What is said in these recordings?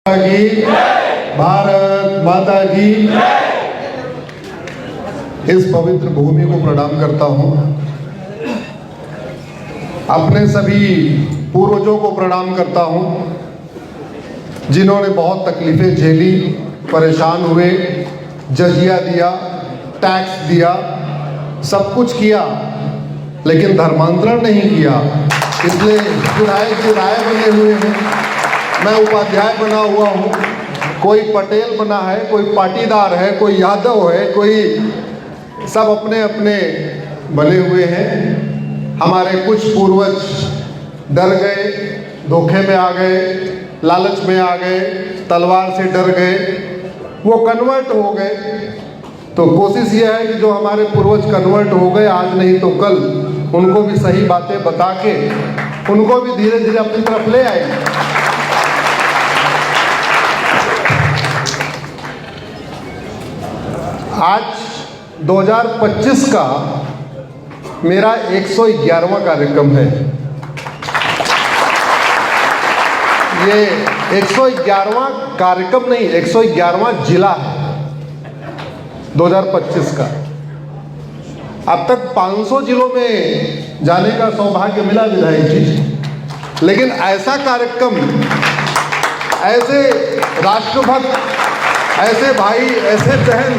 की भारत माता की इस पवित्र भूमि को प्रणाम करता हूं। अपने सभी पूर्वजों को प्रणाम करता हूं जिन्होंने बहुत तकलीफें झेली, परेशान हुए, जजिया दिया, टैक्स दिया, सब कुछ किया, लेकिन धर्मांतरण नहीं किया। इसलिए विधायक जी राय बने हुए हैं, मैं उपाध्याय बना हुआ हूँ। कोई पटेल बना है, कोई पाटीदार है, कोई यादव है, कोई सब अपने अपने बने हुए हैं। हमारे कुछ पूर्वज डर गए, धोखे में आ गए, लालच में आ गए, तलवार से डर गए, वो कन्वर्ट हो गए। तो कोशिश ये है कि जो हमारे पूर्वज कन्वर्ट हो गए, आज नहीं तो कल उनको भी सही बातें बता के उनको भी धीरे धीरे अपनी तरफ ले आएंगे। आज 2025 का मेरा 111वां कार्यक्रम है। ये 111वां कार्यक्रम नहीं, 111वां जिला है 2025 का। अब तक 500 जिलों में जाने का सौभाग्य मिला विधायक जी, लेकिन ऐसा कार्यक्रम, ऐसे राष्ट्रभक्त, ऐसे भाई, ऐसे बहन,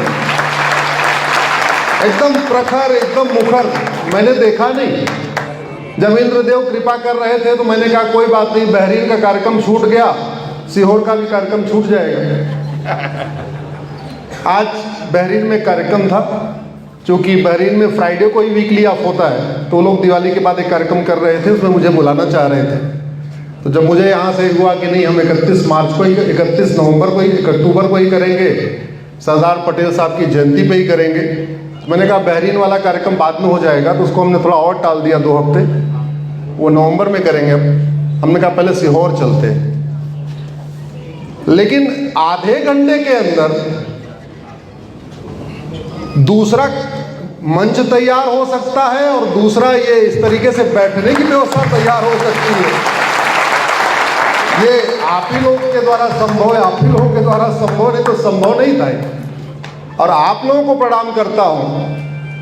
एकदम प्रखर, एकदम मुखर मैंने देखा नहीं। जब इंद्रदेव कृपा कर रहे थे तो मैंने कहा कोई बात नहीं, बहरीन का कार्यक्रम छूट गया, सीहोर का भी कार्यक्रम छूट जाएगा। आज बहरीन में कार्यक्रम था, क्योंकि बहरीन में फ्राइडे को ही वीकली ऑफ होता है, तो लोग दिवाली के बाद एक कार्यक्रम कर रहे थे, उसमें मुझे बुलाना चाह रहे थे। तो जब मुझे यहाँ से हुआ कि नहीं, हम 31 मार्च को ही, 31 नवंबर को ही, 1 अक्टूबर को ही करेंगे, सरदार पटेल साहब की जयंती पे ही करेंगे, मैंने कहा बहरीन वाला कार्यक्रम बाद में हो जाएगा, तो उसको हमने थोड़ा और टाल दिया 2 हफ्ते, वो नवंबर में करेंगे। हमने कहा पहले सीहोर चलते। लेकिन आधे घंटे के अंदर दूसरा मंच तैयार हो सकता है और दूसरा ये इस तरीके से बैठने की व्यवस्था तैयार हो सकती है। ये आप ही लोगों के द्वारा संभव है, आप ही लोगों के द्वारा संभव नहीं तो संभव नहीं था। और आप लोगों को प्रणाम करता हूं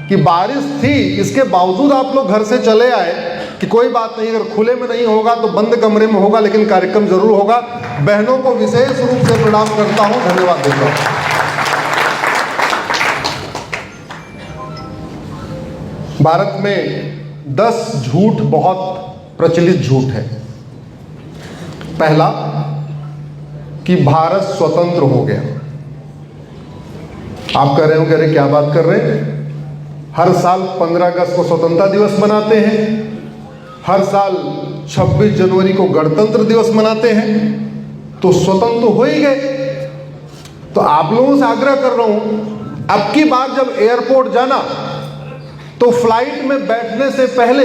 कि बारिश थी, इसके बावजूद आप लोग घर से चले आए कि कोई बात नहीं, अगर खुले में नहीं होगा तो बंद कमरे में होगा, लेकिन कार्यक्रम जरूर होगा। बहनों को विशेष रूप से प्रणाम करता हूं, धन्यवाद देता हूं। भारत में 10 झूठ बहुत प्रचलित झूठ है। पहला कि भारत स्वतंत्र हो गया। आप कह रहे हो, कह रहे क्या बात कर रहे हैं? हर साल 15 अगस्त को स्वतंत्रता दिवस मनाते हैं, हर साल 26 जनवरी को गणतंत्र दिवस मनाते हैं, तो स्वतंत्र हो ही गए। तो आप लोगों से आग्रह कर रहा हूं, अब की बार जब एयरपोर्ट जाना तो फ्लाइट में बैठने से पहले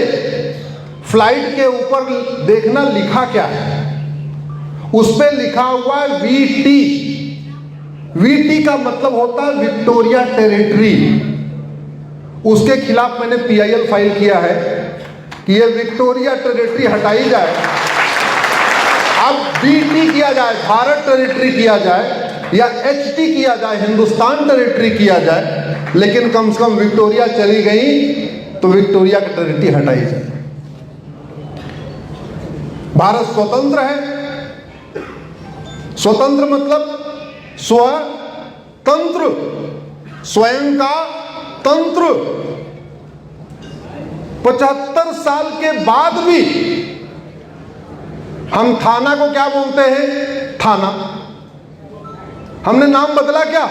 फ्लाइट के ऊपर देखना लिखा क्या है। उस पे लिखा हुआ है VT। VT का मतलब होता है विक्टोरिया टेरिटरी। उसके खिलाफ मैंने PIL फाइल किया है कि ये विक्टोरिया टेरिटरी हटाई जाए, अब VT किया जाए, भारत टेरिटरी किया जाए, या HT किया जाए, हिंदुस्तान टेरिटरी किया जाए, लेकिन कम से कम विक्टोरिया चली गई तो विक्टोरिया की टेरिटरी हटाई जाए। भारत स्वतंत्र है। स्वतंत्र मतलब स्वतंत्र, स्वयं का तंत्र। 75 साल के बाद भी हम थाना को क्या बोलते हैं? थाना। हमने नाम बदला क्या?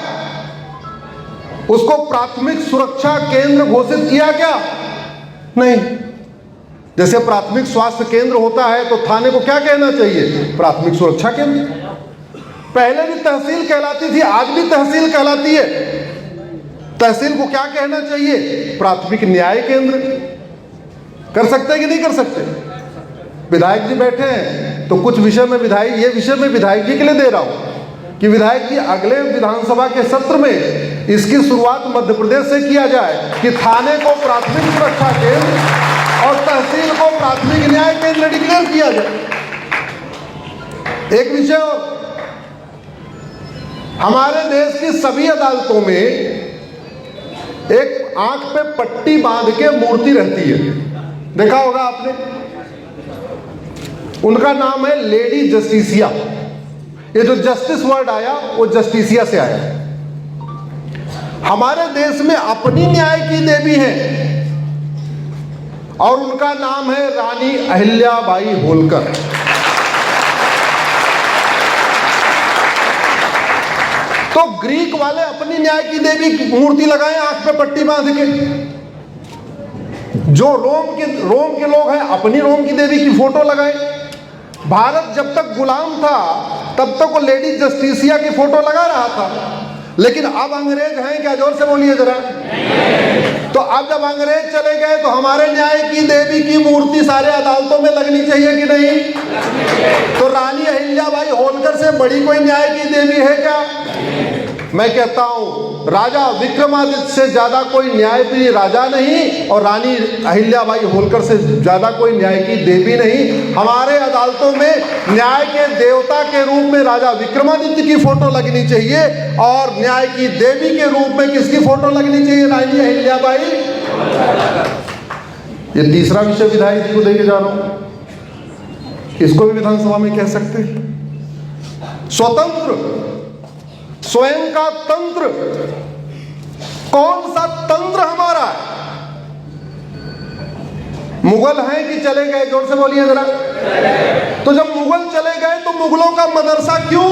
उसको प्राथमिक सुरक्षा केंद्र घोषित किया क्या? नहीं। जैसे प्राथमिक स्वास्थ्य केंद्र होता है तो थाने को क्या कहना चाहिए? प्राथमिक सुरक्षा केंद्र। पहले भी तहसील कहलाती थी, आज भी तहसील कहलाती है। तहसील को क्या कहना चाहिए? प्राथमिक न्याय केंद्र। कर सकते हैं कि नहीं कर सकते? विधायक जी बैठे हैं तो कुछ विषय में विधायक, ये विषय में विधायक जी के लिए दे रहा हूं कि विधायक जी अगले विधानसभा के सत्र में इसकी शुरुआत मध्य प्रदेश से किया जाए कि थाने को प्राथमिक सुरक्षा केंद्र और तहसील को प्राथमिक न्याय केंद्र डिक्लेयर किया जाए। एक विषय और हमारे देश की सभी अदालतों में एक आंख पे पट्टी बांध के मूर्ति रहती है, देखा होगा आपने। उनका नाम है लेडी जस्टिसिया। ये जो जस्टिस वर्ड आया वो जस्टिसिया से आया। हमारे देश में अपनी न्याय की देवी है और उनका नाम है रानी अहिल्याबाई होलकर। तो ग्रीक वाले अपनी न्याय की देवी की मूर्ति लगाए आंख पे पट्टी बांध के। जो रोम के लोग हैं अपनी रोम की देवी की फोटो लगाए। भारत जब तक गुलाम था तब तक वो लेडी जस्टिसिया की फोटो लगा रहा था, लेकिन अब अंग्रेज हैं क्या? जोर से बोलिए जरा। तो अब जब अंग्रेज चले गए तो हमारे न्याय की देवी की मूर्ति सारे अदालतों में लगनी चाहिए कि नहीं? तो रानी अहिल्याबाई होलकर से बड़ी कोई न्याय की देवी है क्या? मैं कहता हूं राजा विक्रमादित्य से ज्यादा कोई न्यायप्रिय राजा नहीं और रानी अहिल्याबाई होलकर से ज्यादा कोई न्याय की देवी नहीं। हमारे अदालतों में न्याय के देवता के रूप में राजा विक्रमादित्य की फोटो लगनी चाहिए और न्याय की देवी के रूप में किसकी फोटो लगनी चाहिए? रानी अहिल्याबाई। ये तीसरा विषय विधायक जी को देके जा रहा हूं, इसको भी विधानसभा में कह सकते हैं। स्वतंत्र, स्वयं का तंत्र। कौन सा तंत्र हमारा है? मुगल हैं कि चले गए? जोर से बोलिए जरा। तो जब मुगल चले गए तो मुगलों का मदरसा क्यों?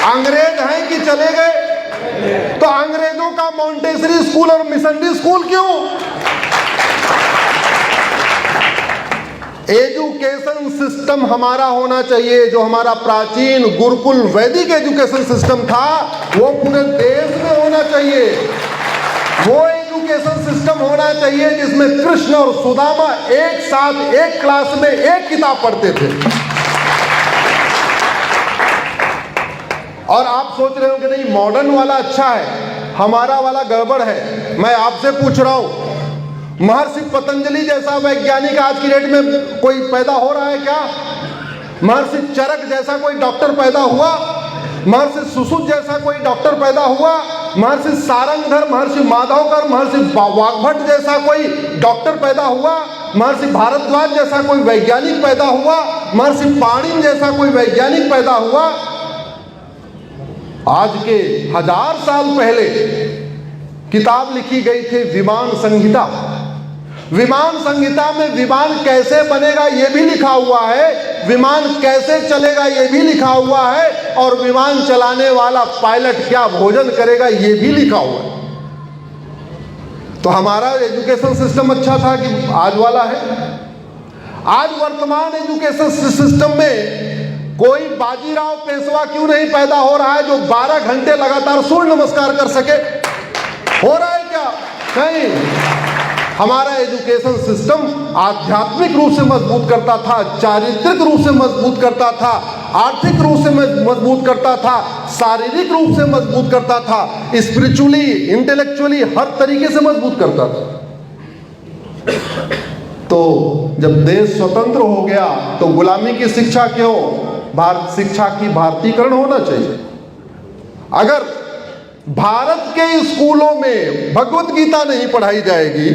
अंग्रेज हैं कि चले गए? तो अंग्रेजों का मॉन्टेसरी स्कूल और मिशनरी स्कूल क्यों? एजुकेशन सिस्टम हमारा होना चाहिए, जो हमारा प्राचीन गुरुकुल वैदिक एजुकेशन सिस्टम था वो पूरे देश में होना चाहिए। वो एजुकेशन सिस्टम होना चाहिए जिसमें कृष्ण और सुदामा एक साथ एक क्लास में एक किताब पढ़ते थे। और आप सोच रहे हो कि नहीं मॉडर्न वाला अच्छा है, हमारा वाला गड़बड़ है। मैं आपसे पूछ रहा हूं, महर्षि पतंजलि जैसा वैज्ञानिक आज की डेट में कोई पैदा हो रहा है क्या? महर्षि चरक जैसा कोई डॉक्टर पैदा हुआ? महर्षि सुश्रुत जैसा कोई डॉक्टर पैदा हुआ? महर्षि सारंगधर, महर्षि माधवकर, महर्षि वाग्भट जैसा कोई डॉक्टर पैदा हुआ? महर्षि भारद्वाज जैसा कोई वैज्ञानिक पैदा हुआ? महर्षि पाणिनि जैसा कोई वैज्ञानिक पैदा हुआ? आज के 1000 साल पहले किताब लिखी गई थी विमान संहिता। विमान संहिता में विमान कैसे बनेगा ये भी लिखा हुआ है, विमान कैसे चलेगा ये भी लिखा हुआ है, और विमान चलाने वाला पायलट क्या भोजन करेगा ये भी लिखा हुआ है। तो हमारा एजुकेशन सिस्टम अच्छा था कि आज वाला है? आज वर्तमान एजुकेशन सिस्टम में कोई बाजीराव पेशवा क्यों नहीं पैदा हो रहा है जो 12 घंटे लगातार सूर्य नमस्कार कर सके? हो रहा है क्या? नहीं। हमारा एजुकेशन सिस्टम आध्यात्मिक रूप से मजबूत करता था, चारित्रिक रूप से मजबूत करता था, आर्थिक रूप से मजबूत करता था, शारीरिक रूप से मजबूत करता था, स्पिरिचुअली, इंटेलेक्चुअली हर तरीके से मजबूत करता था। तो जब देश स्वतंत्र हो गया तो गुलामी की शिक्षा क्यों? शिक्षा की भारतीकरण होना चाहिए। अगर भारत के स्कूलों में भगवत गीता नहीं पढ़ाई जाएगी,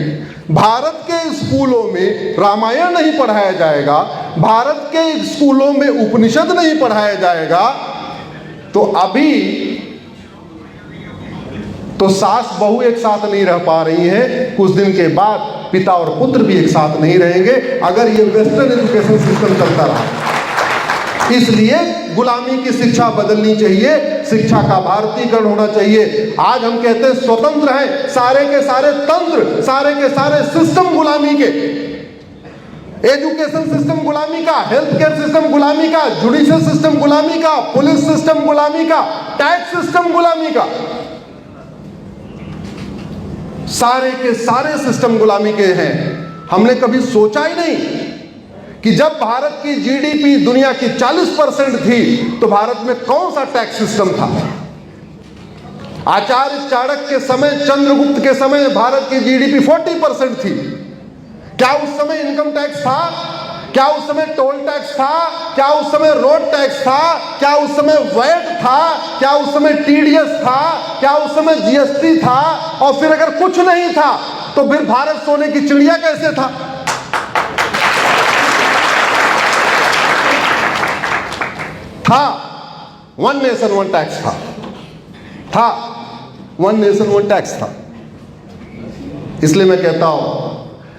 भारत के स्कूलों में रामायण नहीं पढ़ाया जाएगा, भारत के स्कूलों में उपनिषद नहीं पढ़ाया जाएगा, तो अभी तो सास बहू एक साथ नहीं रह पा रही हैं, कुछ दिन के बाद पिता और पुत्र भी एक साथ नहीं रहेंगे अगर ये वेस्टर्न एजुकेशन सिस्टम चलता रहा। इसलिए गुलामी की शिक्षा बदलनी चाहिए, शिक्षा का भारतीकरण होना चाहिए। आज हम कहते हैं स्वतंत्र हैं, सारे के सारे तंत्र, सारे के सारे सिस्टम गुलामी के। एजुकेशन सिस्टम गुलामी का, हेल्थ केयर सिस्टम गुलामी का, जुडिशियल सिस्टम गुलामी का, पुलिस सिस्टम गुलामी का, टैक्स सिस्टम गुलामी का, सारे के सारे सिस्टम गुलामी के हैं। हमने कभी सोचा ही नहीं कि जब भारत की जीडीपी दुनिया की 40% थी तो भारत में कौन सा टैक्स सिस्टम था? आचार्य चाणक्य के समय, चंद्रगुप्त के समय भारत की जीडीपी 40% थी। क्या उस समय इनकम टैक्स था? क्या उस समय टोल टैक्स था? क्या उस समय रोड टैक्स था? क्या उस समय वैट था? क्या उस समय टीडीएस था? क्या उस समय जीएसटी था? और फिर अगर कुछ नहीं था तो फिर भारत सोने की चिड़िया कैसे था? वन नेशन वन टैक्स था वन नेशन वन टैक्स था। इसलिए मैं कहता हूं,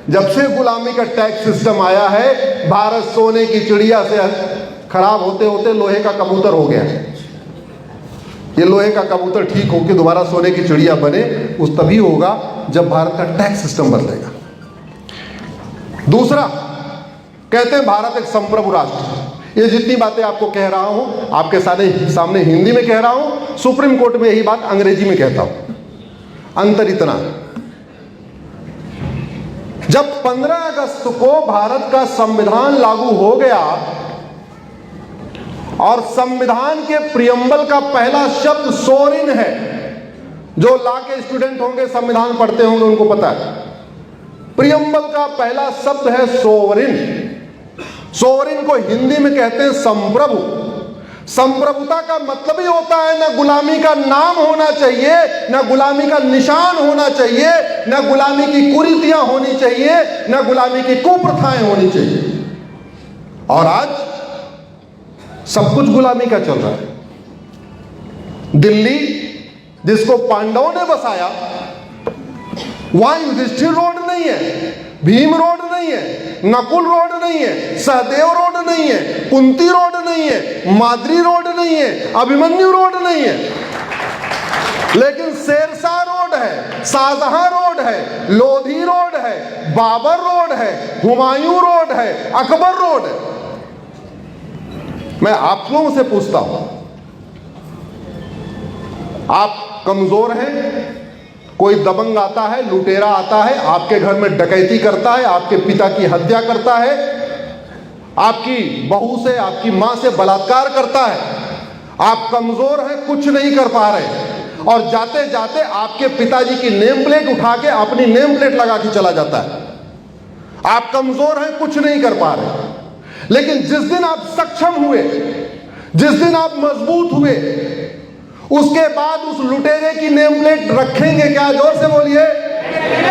जब से गुलामी का टैक्स सिस्टम आया है, भारत सोने की चिड़िया से खराब होते होते लोहे का कबूतर हो गया। ये लोहे का कबूतर ठीक होकर दोबारा सोने की चिड़िया बने, उस तभी होगा जब भारत का टैक्स सिस्टम बदलेगा। दूसरा, कहते हैं भारत एक संप्रभु राष्ट्र। ये जितनी बातें आपको कह रहा हूं, आपके सामने हिंदी में कह रहा हूं, सुप्रीम कोर्ट में यही बात अंग्रेजी में कहता हूं। अंतर इतना, जब 15 अगस्त को भारत का संविधान लागू हो गया और संविधान के प्रियम्बल का पहला शब्द सोवरिन है, जो लॉ के स्टूडेंट होंगे, संविधान पढ़ते होंगे, उनको पता है, प्रियम्बल का पहला शब्द है सोवरिन। सोवरिन को हिंदी में कहते हैं संप्रभु। संप्रभुता का मतलब ही होता है न गुलामी का नाम होना चाहिए, न गुलामी का निशान होना चाहिए, न गुलामी की कुरीतियां होनी चाहिए, न गुलामी की कुप्रथाएं होनी चाहिए। और आज सब कुछ गुलामी का चल रहा है। दिल्ली, जिसको पांडवों ने बसाया, वहां युधिष्ठिर रोड नहीं है, भीम रोड नहीं है, नकुल रोड नहीं है, सहदेव रोड नहीं है, कुंती रोड नहीं है, माद्री रोड नहीं है, अभिमन्यु रोड नहीं है, लेकिन शेरशाह रोड है, शाहजहां रोड है, लोधी रोड है, बाबर रोड है, हुमायूं रोड है, अकबर रोड है। मैं आप लोगों से पूछता हूं, आप कमजोर हैं? कोई दबंग आता है, लुटेरा आता है, आपके घर में डकैती करता है, आपके पिता की हत्या करता है, आपकी बहू से, आपकी मां से बलात्कार करता है, आप कमजोर हैं, कुछ नहीं कर पा रहे, और जाते जाते आपके पिताजी की नेम प्लेट उठा के अपनी नेम प्लेट लगा के चला जाता है। आप कमजोर हैं, कुछ नहीं कर पा रहे, लेकिन जिस दिन आप सक्षम हुए, जिस दिन आप मजबूत हुए, उसके बाद उस लुटेरे की नेम प्लेट रखेंगे क्या? जोर से बोलिए।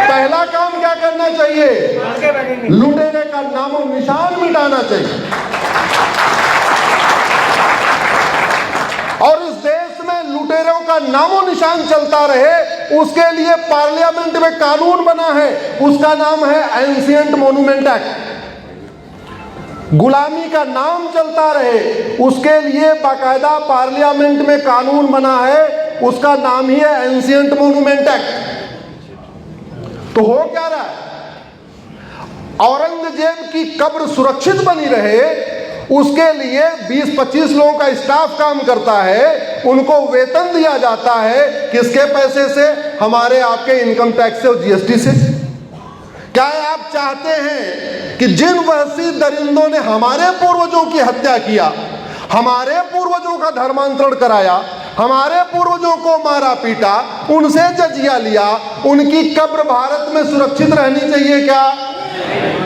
पहला काम क्या करना चाहिए? लुटेरे का नामो निशान मिटाना चाहिए। और इस देश में लुटेरों का नामो निशान चलता रहे, उसके लिए पार्लियामेंट में कानून बना है, उसका नाम है एंशिएंट मॉन्यूमेंट एक्ट। गुलामी का नाम चलता रहे, उसके लिए बाकायदा पार्लियामेंट में कानून बना है, उसका नाम ही है एंशिएंट मॉन्यूमेंट एक्ट। तो हो क्या रहा है? औरंगजेब की कब्र सुरक्षित बनी रहे, उसके लिए 20-25 लोगों का स्टाफ काम करता है, उनको वेतन दिया जाता है, किसके पैसे से? हमारे आपके इनकम टैक्स से और जीएसटी से। क्या आप चाहते हैं कि जिन वहशी दरिंदों ने हमारे पूर्वजों की हत्या किया, हमारे पूर्वजों का धर्मांतरण कराया, हमारे पूर्वजों को मारा पीटा, उनसे जजिया लिया, उनकी कब्र भारत में सुरक्षित रहनी चाहिए क्या?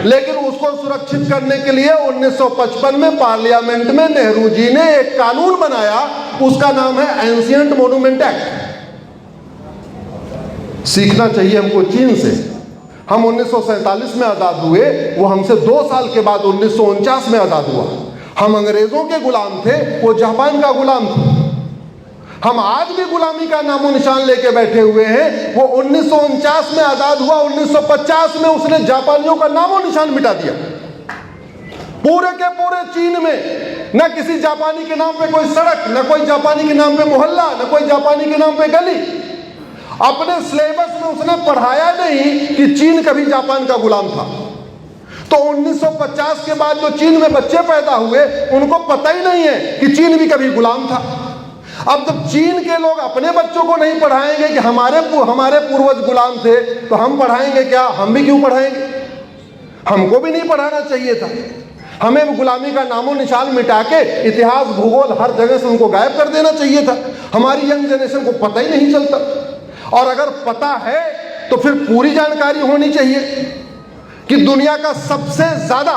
लेकिन उसको सुरक्षित करने के लिए 1955 में पार्लियामेंट में नेहरू जी ने एक कानून बनाया, उसका नाम है एंशिएंट मॉन्यूमेंट एक्ट। सीखना चाहिए हमको चीन से। हम 1947 में आजाद हुए, वो हमसे 2 साल के बाद 1949 में आजाद हुआ। हम अंग्रेजों के गुलाम थे, वो जापान का गुलाम था। हम आज भी गुलामी का नामो निशान लेके बैठे हुए हैं। वो 1949 में आजाद हुआ, 1950 में उसने जापानियों का नामो निशान मिटा दिया। पूरे के पूरे चीन में न किसी जापानी के नाम पे कोई सड़क, न कोई जापानी के नाम पे मोहल्ला, न कोई जापानी के नाम पे गली। अपने सिलेबस में उसने पढ़ाया नहीं कि चीन कभी जापान का गुलाम था। तो 1950 के बाद जो चीन में बच्चे पैदा हुए, उनको पता ही नहीं है कि चीन भी कभी गुलाम था। अब जब चीन के लोग अपने बच्चों को नहीं पढ़ाएंगे कि हमारे पूर्वज गुलाम थे, तो हम पढ़ाएंगे क्या? हम भी क्यों पढ़ाएंगे? हमको भी नहीं पढ़ाना चाहिए था। हमें गुलामी का नामो निशान मिटा के इतिहास, भूगोल हर जगह से उनको गायब कर देना चाहिए था। हमारी यंग जनरेशन को पता ही नहीं चलता, और अगर पता है तो फिर पूरी जानकारी होनी चाहिए कि दुनिया का सबसे ज्यादा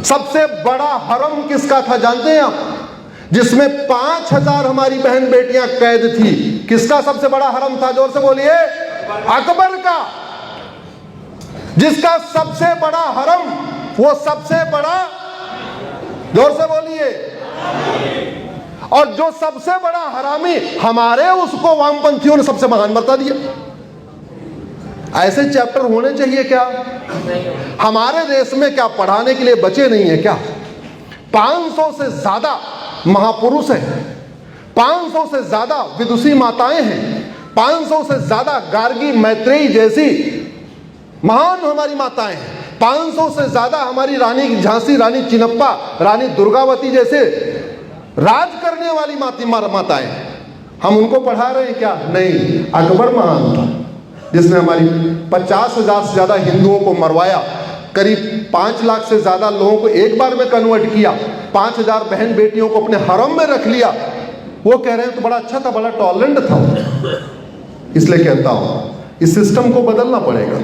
सबसे बड़ा हरम किसका था जानते हैं आप? जिसमें 5000 हमारी बहन बेटियां कैद थी। किसका सबसे बड़ा हरम था? जोर से बोलिए। अकबर का। जिसका सबसे बड़ा हरम, वो सबसे बड़ा, जोर से बोलिए। और जो सबसे बड़ा हरामी हमारे, उसको वामपंथियों ने सबसे महान बता दिया। ऐसे चैप्टर होने चाहिए क्या? हमारे देश में क्या पढ़ाने के लिए बचे नहीं है क्या? 500 से ज्यादा महापुरुष हैं, 500 से ज्यादा विदुषी माताएं हैं, 500 से ज्यादा गार्गी मैत्रेयी जैसी महान हमारी माताएं हैं, 500 से ज्यादा हमारी रानी झांसी, रानी चिन्नप्पा, रानी दुर्गावती जैसे राज करने वाली माताएं। हम उनको पढ़ा रहे हैं क्या? नहीं। अकबर महान था, जिसने हमारी 50,000 से ज्यादा हिंदुओं को मरवाया, करीब 5 लाख से ज्यादा लोगों को एक बार में कन्वर्ट किया, 5000 बहन बेटियों को अपने हरम में रख लिया। वो कह रहे हैं तो बड़ा अच्छा था, बड़ा टॉलरेंट था। इसलिए कहता हूं इस सिस्टम को बदलना पड़ेगा।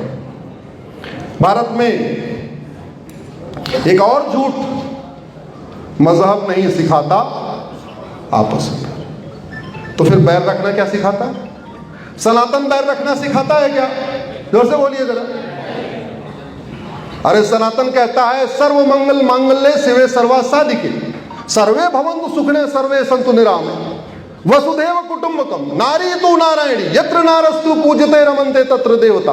भारत में एक और झूठ, मजहब नहीं सिखाता आपस में, तो फिर बैर रखना क्या सिखाता? सनातन बैर रखना सिखाता है क्या? जोर से बोलिए जरा। अरे सनातन कहता है सर्व मंगल मांगल्ये शिवे सर्वा साधिके सर्वे भवन्तु सुखिनः सर्वे सन्तु निरामये वसुधैव कुटुम्बकम नारी तु नारायणी यत्र नारस्तु पूज्यते रमन्ते तत्र देवता।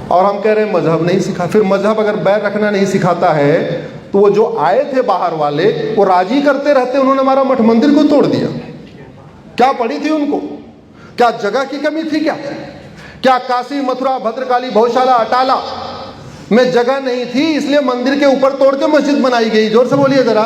और हम कह रहे हैं मजहब नहीं सिखा। फिर मजहब अगर बैर रखना नहीं सिखाता है तो वो जो आए थे बाहर वाले, वो राजी करते रहते, उन्होंने हमारा मठ मंदिर को तोड़ दिया। क्या पड़ी थी उनको? क्या जगह की कमी थी? क्या काशी, मथुरा, भद्रकाली, बहुशाला, अटाला में जगह नहीं थी इसलिए मंदिर के ऊपर तोड़ के मस्जिद बनाई गई? जोर से बोलिए जरा।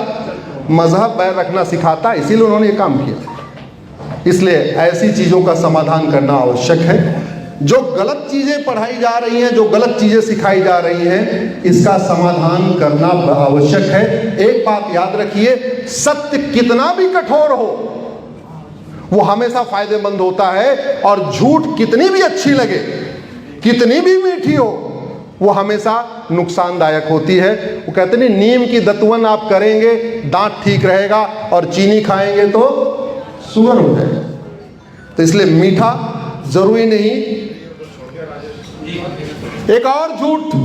मजहब बैर रखना सिखाता, इसीलिए उन्होंने ये काम किया। इसलिए ऐसी चीजों का समाधान करना आवश्यक है। जो गलत चीजें पढ़ाई जा रही हैं, जो गलत चीजें सिखाई जा रही हैं, इसका समाधान करना आवश्यक है। एक बात याद रखिए, सत्य कितना भी कठोर हो वो हमेशा फायदेमंद होता है, और झूठ कितनी भी अच्छी लगे, कितनी भी मीठी हो, वो हमेशा नुकसानदायक होती है। वो कहते नहीं, नीम की दतवन आप करेंगे दांत ठीक रहेगा, और चीनी खाएंगे तो शुगर हो जाएगा। तो इसलिए मीठा जरूरी नहीं। एक और झूठ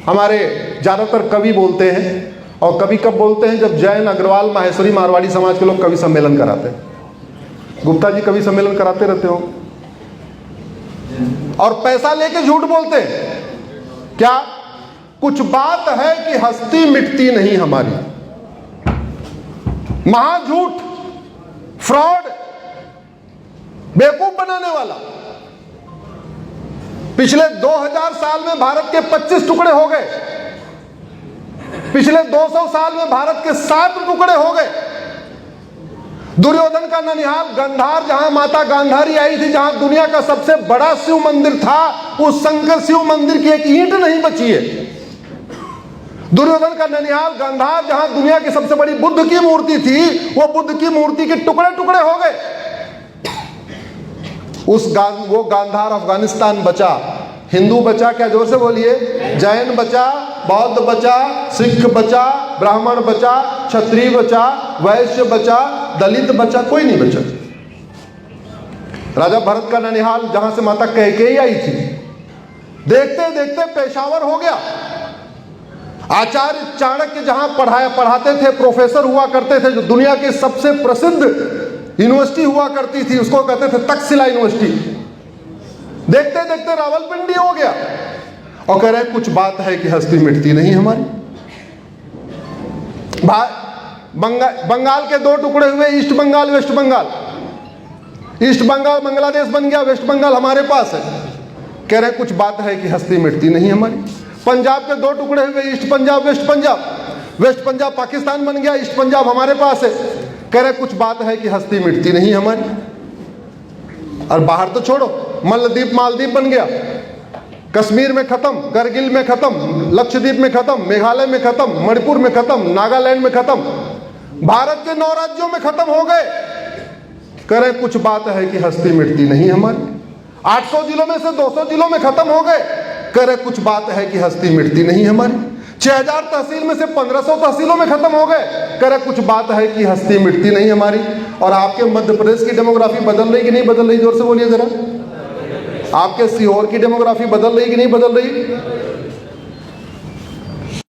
हमारे ज्यादातर कवि बोलते हैं, और कवि कब बोलते हैं? जब जैन, अग्रवाल, माहेश्वरी, मारवाड़ी समाज के लोग कवि सम्मेलन कराते हैं। गुप्ता जी कवि सम्मेलन कराते रहते हो, और पैसा लेके झूठ बोलते हैं। क्या? कुछ बात है कि हस्ती मिटती नहीं हमारी। महाझूठ, फ्रॉड, बेवकूफ बनाने वाला। पिछले 2000 साल में भारत के 25 टुकड़े हो गए, पिछले 200 साल में भारत के 7 टुकड़े हो गए। दुर्योधन का ननिहाल गांधार, जहां माता गांधारी आई थी, जहां दुनिया का सबसे बड़ा शिव मंदिर था, उस शंकर शिव मंदिर की एक ईंट नहीं बची है। दुर्योधन का ननिहाल गांधार, जहां दुनिया की सबसे बड़ी बुद्ध की मूर्ति थी, वो बुद्ध की मूर्ति के टुकड़े टुकड़े हो गए। वो गांधार अफगानिस्तान बचा, हिंदू बचा क्या? जोर से बोलिए। जैन बचा, बौद्ध बचा, सिख बचा, ब्राह्मण बचा, क्षत्रिय बचा, वैश्य बचा, दलित बचा, कोई नहीं बचा। राजा भरत का ननिहाल, जहां से माता कैकेयी आई थी, देखते देखते पेशावर हो गया। आचार्य चाणक्य जहां पढ़ाते थे, प्रोफेसर हुआ करते थे, जो दुनिया की सबसे प्रसिद्ध यूनिवर्सिटी हुआ करती थी, उसको कहते थे तक्षशिला यूनिवर्सिटी, देखते देखते रावलपिंडी हो गया। और कह रहे कुछ बात है कि हस्ती मिटती नहीं हमारी। बंगाल के 2 टुकड़े हुए, east Bengal, west Bengal. East Bengal Bangladesh बन गया, वेस्ट बंगाल हमारे पास है। कह रहे कुछ बात है कि हस्ती मिटती नहीं हमारी। पंजाब के 2 टुकड़े हुए, east Punjab, west Punjab. West Punjab Pakistan बन गया, ईस्ट पंजाब हमारे पास है। कह रहे कुछ बात है कि हस्ती मिटती नहीं हमारी। और बाहर तो छोड़ो, मलद्वीप मालदीव बन गया, कश्मीर में खत्म, करगिल में खत्म, लक्षद्वीप में खत्म, मेघालय में खत्म, मणिपुर में खत्म, नागालैंड में खत्म, भारत के 9 राज्यों में खत्म हो गए। कह रहे कुछ बात है कि हस्ती मिटती नहीं हमारी। 800 जिलों में से 200 जिलों में खत्म हो गए। कह रहे कुछ बात है कि हस्ती मिटती नहीं हमारी। 6000 तहसील में से 1500 तहसीलों में खत्म हो गए, कह रहे कुछ बात है कि हस्ती मिटती नहीं हमारी। और आपके मध्य प्रदेश की डेमोग्राफी बदल रही कि नहीं बदल रही? जोर से बोलिए जरा। आपके सीहोर की डेमोग्राफी बदल रही कि नहीं बदल रही?